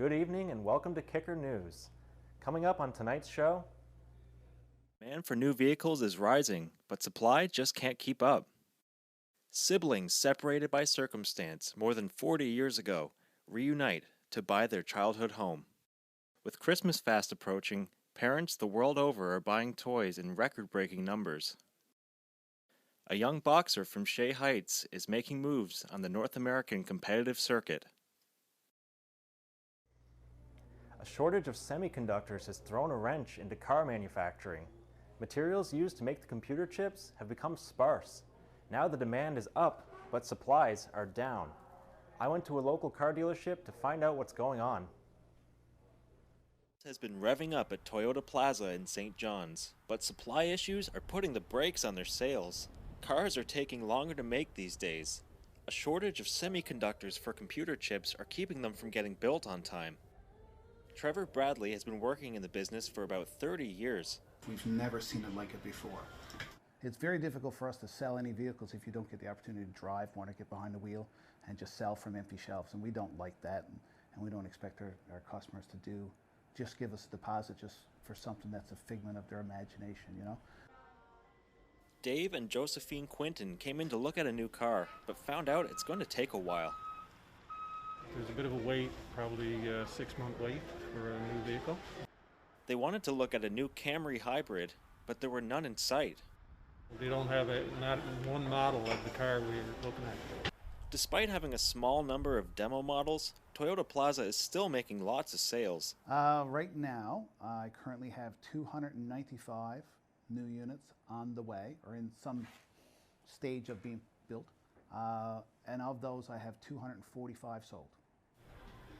Good evening and welcome to Kicker News. Coming up on tonight's show, demand for new vehicles is rising, but supply just can't keep up. Siblings separated by circumstance more than 40 years ago reunite to buy their childhood home. With Christmas fast approaching, parents the world over are buying toys in record-breaking numbers. A young boxer from Shea Heights is making moves on the North American competitive circuit. a shortage of semiconductors has thrown a wrench into car manufacturing. Materials used to make the computer chips have become sparse. Now the demand is up, but supplies are down. I went to a local car dealership to find out what's going on. Has been revving up at Toyota Plaza in St. John's, but supply issues are putting the brakes on their sales. Cars are taking longer to make these days. A shortage of semiconductors for computer chips are keeping them from getting built on time. Trevor Bradley has been working in the business for about 30 years. We've never seen it like it before. It's very difficult for us to sell any vehicles if you don't get the opportunity to drive, want to get behind the wheel, and just sell from empty shelves. And we don't like that, and we don't expect our customers to just give us a deposit just for something that's a figment of their imagination, you know? Dave and Josephine Quinton came in to look at a new car, but found out it's going to take a while. There's a bit of a wait, probably a 6-month wait for a new vehicle. They wanted to look at a new Camry hybrid, but there were none in sight. They don't have not one model of the car we're looking at. Despite having a small number of demo models, Toyota Plaza is still making lots of sales. Right now, I currently have 295 new units on the way, or in some stage of being built. And of those, I have 245 sold.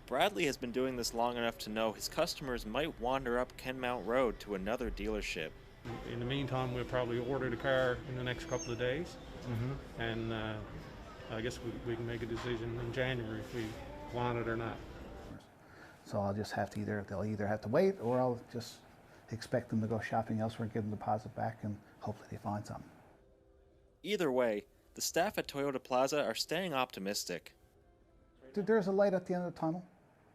Bradley has been doing this long enough to know his customers might wander up Kenmount Road to another dealership. In the meantime, we'll probably order the car in the next couple of days. And I guess we can make a decision in January if we want it or not. So I'll just have to they'll either have to wait, or I'll just expect them to go shopping elsewhere and give them the deposit back, and hopefully they find something. Either way, the staff at Toyota Plaza are staying optimistic. There's a light at the end of the tunnel,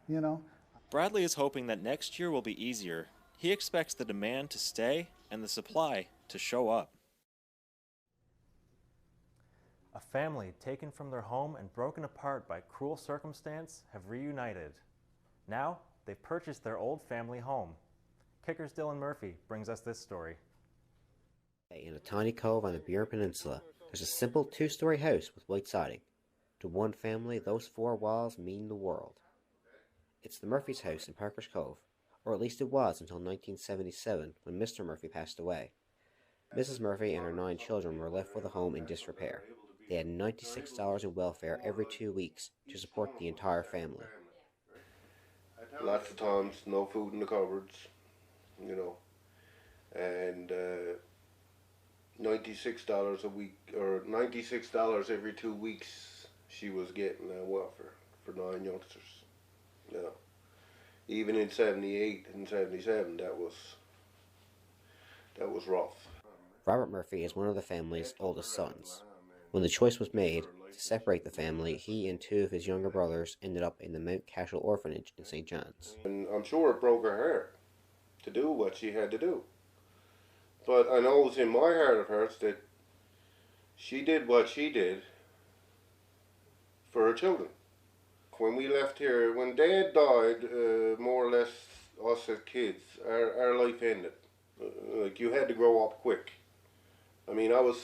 you know. Bradley is hoping that next year will be easier. He expects the demand to stay and the supply to show up. A family taken from their home and broken apart by cruel circumstance have reunited. Now, they've purchased their old family home. Kicker's Dylan Murphy brings us this story. In a tiny cove on the Burin Peninsula, there's a simple 2-story house with white siding. To one family, those 4 walls mean the world. It's the Murphy's house in Parker's Cove, or at least it was until 1977 when Mr. Murphy passed away. Mrs. Murphy and her 9 children were left with a home in disrepair. They had $96 in welfare every 2 weeks to support the entire family. Lots of times, no food in the cupboards, you know, and $96 a week, or $96 every 2 weeks she was getting welfare for 9 youngsters. You know, even in 78 and 77, that was rough. Robert Murphy is one of the family's oldest sons. When the choice was made to separate the family, he and 2 of his younger brothers ended up in the Mount Cashel Orphanage in St. John's. And I'm sure it broke her heart to do what she had to do. But I know it's in my heart of hearts that she did what she did for her children. When we left here, when Dad died, more or less us as kids, our life ended. Like, you had to grow up quick. I mean, I was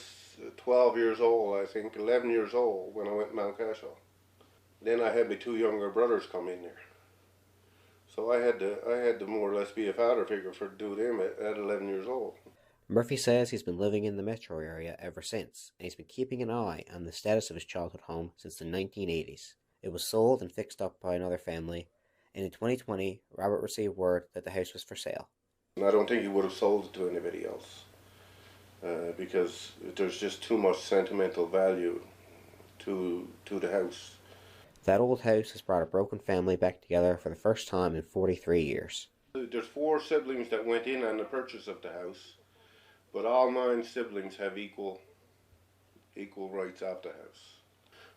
12 years old, I think, 11 years old when I went to Mount Cashel. Then I had my 2 younger brothers come in there. So I had to more or less be a father figure to do them at 11 years old. Murphy says he's been living in the metro area ever since, and he's been keeping an eye on the status of his childhood home since the 1980s. It was sold and fixed up by another family, and in 2020, Robert received word that the house was for sale. And I don't think he would have sold it to anybody else, because there's just too much sentimental value to the house. That old house has brought a broken family back together for the first time in 43 years. There's 4 siblings that went in on the purchase of the house, but all 9 siblings have equal rights of the house.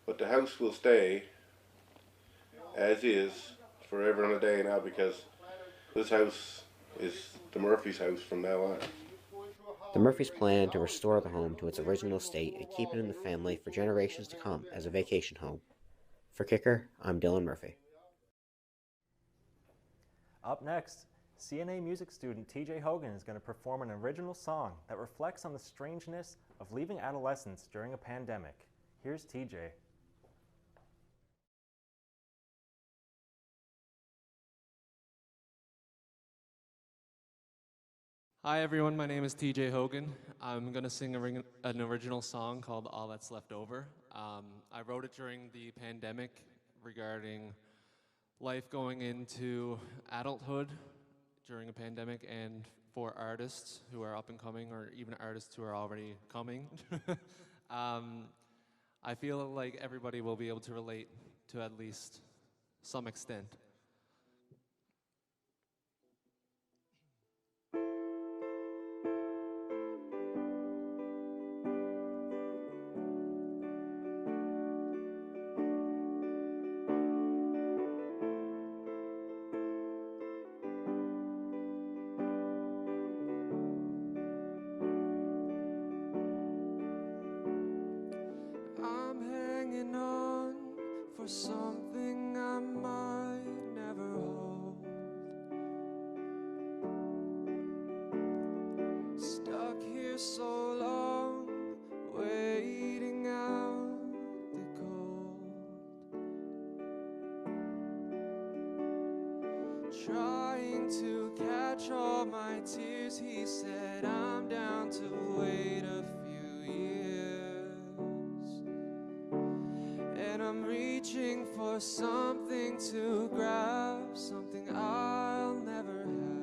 But the house will stay as is forever and a day now, because this house is the Murphy's house from now on. The Murphys plan to restore the home to its original state and keep it in the family for generations to come as a vacation home. For Kicker, I'm Dylan Murphy. Up next, CNA music student TJ Hogan is going to perform an original song that reflects on the strangeness of leaving adolescence during a pandemic. Here's TJ. Hi everyone, my name is TJ Hogan. I'm going to sing an original song called All That's Left Over. I wrote it during the pandemic regarding life going into adulthood during a pandemic, and for artists who are up and coming, or even artists who are already coming. I feel like everybody will be able to relate to at least some extent. I'm hanging on for something I might never hold. Stuck here so long, waiting out the cold. Trying to catch all my tears, he said I'm down to wait a few years. And I'm reaching for something to grab, something I'll never have.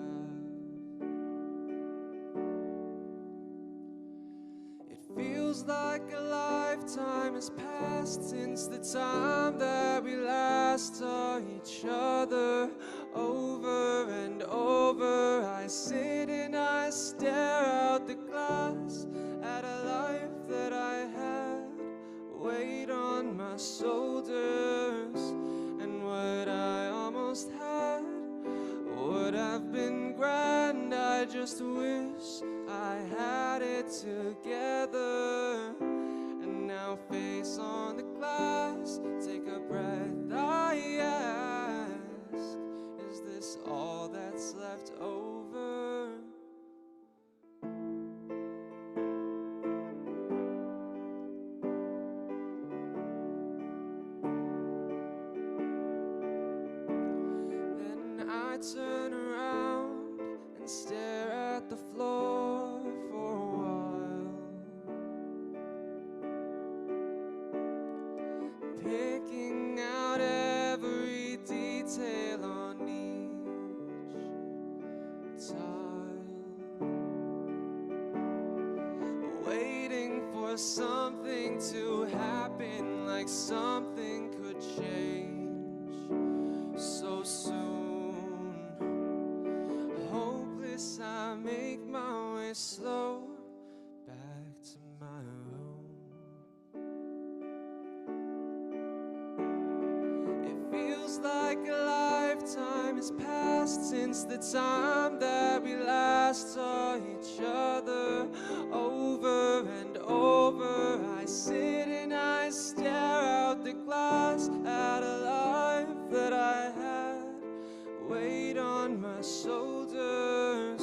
It feels like a lifetime has passed since the time that we last saw each other. Over and over I sit and I stare out the glass at a life that I had, weight on my shoulders, and what I almost had would have been grand. I just wish I had it together. And now face on the glass, take a breath, I ask, is this all that's left over? Then I turn around and stare at the floor for a while, picking out every detail on each tile, waiting for something to happen, like something could change so soon. Hopeless, I make my way slow back to my room. It feels like a lifetime has passed since the time that we last saw each other. Over and over I sit and I stare out the glass at a life that I had, weight on my shoulders,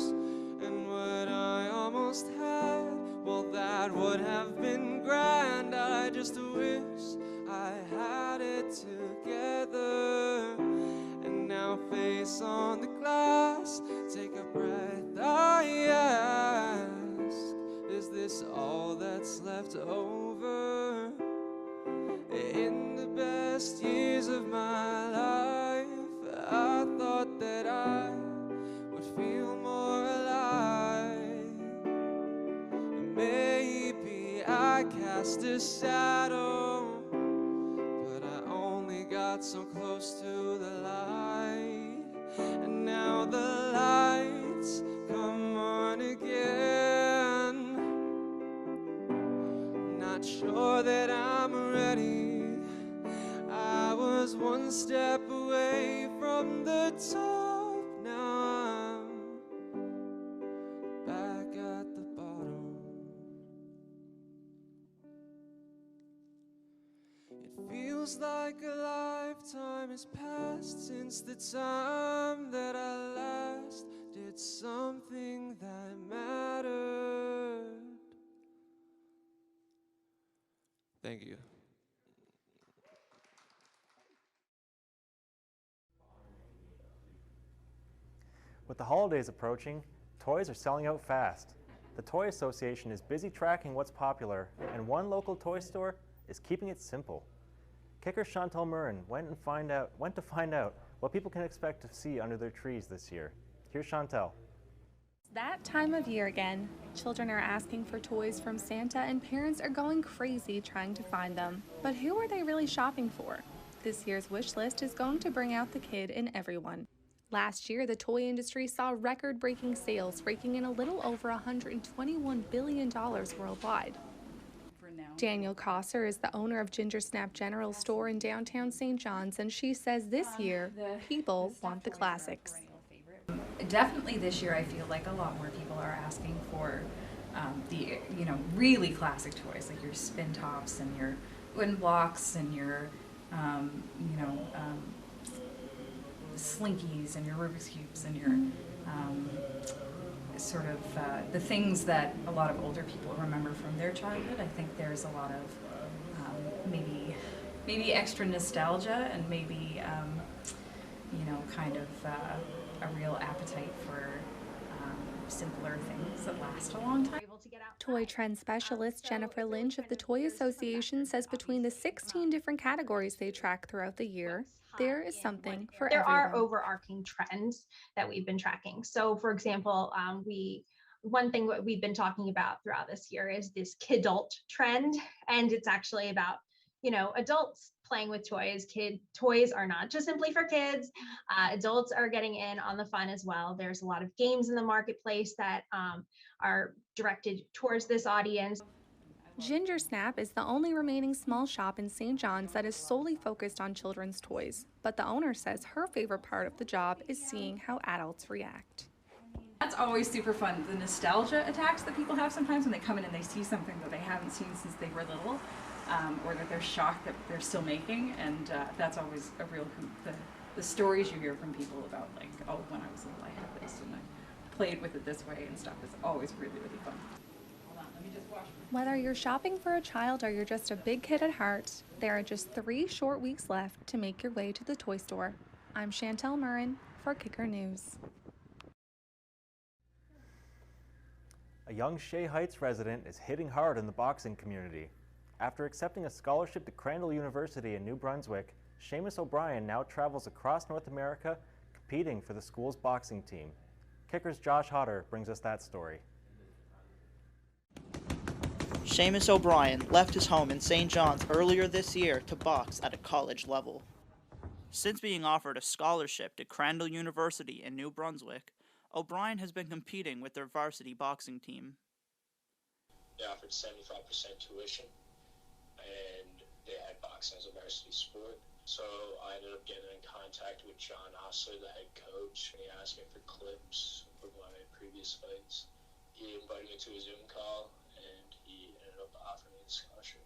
and what I almost had, well, that would have been grand. I just wish I had it together. And now face on the glass, take a breath, I ask, is this all that's left over? In the best years of my life, I thought that I would feel more alive. Maybe I cast a shadow, but I only got so close to the light. And now the lights come on again. Not sure that I'm ready. I was one step away from from the top. Now I'm back at the bottom. It feels like a lifetime has passed since the time that I last did something that mattered. Thank you. With the holidays approaching, toys are selling out fast. The Toy Association is busy tracking what's popular, and one local toy store is keeping it simple. Kicker Chantal Murrin went to find out what people can expect to see under their trees this year. Here's Chantal. It's that time of year again. Children are asking for toys from Santa and parents are going crazy trying to find them. But who are they really shopping for? This year's wish list is going to bring out the kid in everyone. Last year, the toy industry saw record-breaking sales, raking in a little over $121 billion worldwide. Daniel Kosser is the owner of Ginger Snap General Store in downtown St. John's, and she says this year, people want the classics. Definitely this year I feel like a lot more people are asking for the really classic toys, like your spin tops and your wooden blocks and your slinkies and your Rubik's Cubes and your the things that a lot of older people remember from their childhood. I think there's a lot of maybe extra nostalgia and maybe a real appetite for simpler things that last a long time. Toy trend specialist Jennifer Lynch of the Toy Association says between the 16 different categories they track throughout the year, there is something for everyone. There are overarching trends that we've been tracking. So, for example, one thing that we've been talking about throughout this year is this kidult trend, and it's actually about adults playing with toys. Toys are not just simply for kids. Adults are getting in on the fun as well. There's a lot of games in the marketplace that are directed towards this audience. Ginger Snap is the only remaining small shop in St. John's that is solely focused on children's toys, but the owner says her favorite part of the job is seeing how adults react. That's always super fun. The nostalgia attacks that people have sometimes when they come in and they see something that they haven't seen since they were little, or that they're shocked that they're still making, and that's always a real hoot. The stories you hear from people about, like, oh, when I was little I had this and I played with it this way and stuff, is always really, really fun. Whether you're shopping for a child or you're just a big kid at heart, there are just 3 short weeks left to make your way to the toy store. I'm Chantal Murrin for Kicker News. A young Shea Heights resident is hitting hard in the boxing community. After accepting a scholarship to Crandall University in New Brunswick, Seamus O'Brien now travels across North America competing for the school's boxing team. Kicker's Josh Hodder brings us that story. Seamus O'Brien left his home in St. John's earlier this year to box at a college level. Since being offered a scholarship to Crandall University in New Brunswick, O'Brien has been competing with their varsity boxing team. They offered 75% tuition, and they had boxing as a varsity sport. So I ended up getting in contact with John Osler, the head coach, and he asked me for clips of my previous fights. He invited me to a Zoom call, and he ended up offering me the scholarship.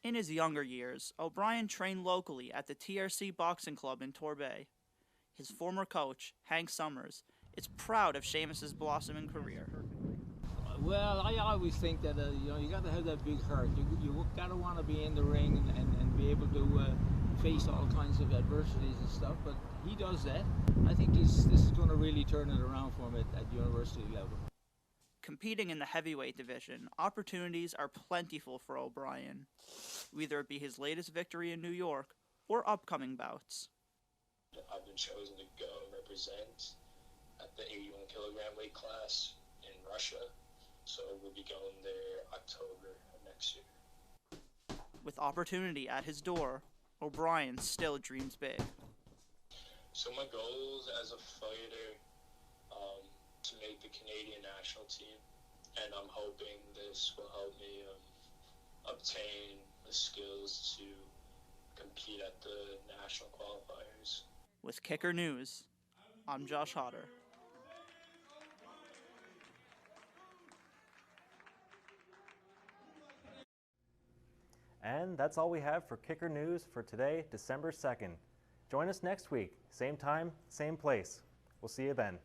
In his younger years, O'Brien trained locally at the TRC Boxing Club in Torbay. His former coach, Hank Summers, is proud of Seamus's blossoming career. Well, I always think that you got to have that big heart. You got to want to be in the ring and be able to face all kinds of adversities and stuff. But he does that. I think this is going to really turn it around for him at university level. Competing in the heavyweight division, opportunities are plentiful for O'Brien, whether it be his latest victory in New York or upcoming bouts. I've been chosen to go and represent at the 81 kilogram weight class in Russia. So we'll be going there October of next year. With opportunity at his door, O'Brien still dreams big. So my goals as a fighter, to make the Canadian national team, and I'm hoping this will help me obtain the skills to compete at the national qualifiers. With Kicker News, I'm Josh Hodder. And that's all we have for Kicker News for today, December 2nd. Join us next week, same time, same place. We'll see you then.